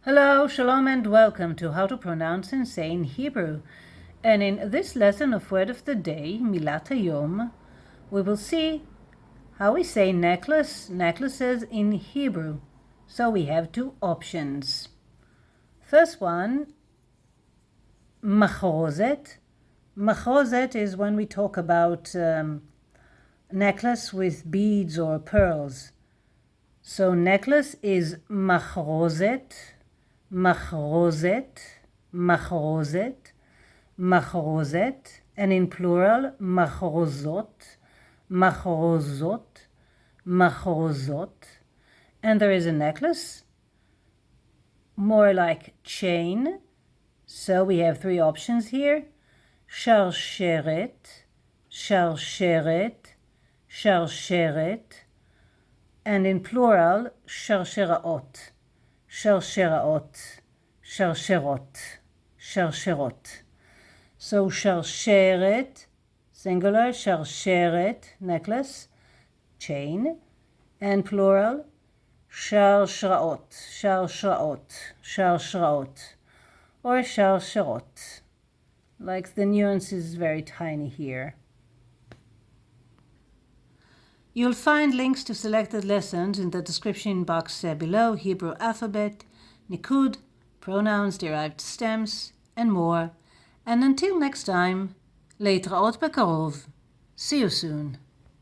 Hello, Shalom, and welcome to How to Pronounce and Say in Hebrew. And in this lesson of Word of the Day, Milat Hayom, we will see how we say necklaces in Hebrew. So we have two options. First one, מחרוזת. מחרוזet is when we talk about necklace with beads or pearls. So necklace is מחרוזת. מחרוזת, מחרוזת, מחרוזת, and in plural, מחרוזות, מחרוזות, מחרוזות. And there is a necklace, more like chain. So we have three options here. שרשרת, שרשרת, שרשרת, and in plural, שרשראות. שרשראות, שרשרות, שרשרות. So שרשרת, singular, שרשרת, necklace, chain, and plural, שרשראות, שרשראות, שרשראות, or שרשרות. Like the nuance is very tiny here. You'll find links to selected lessons in the description box below: Hebrew alphabet, Niqqud, pronouns, derived stems, and more. And until next time, להתראות בקרוב. See you soon.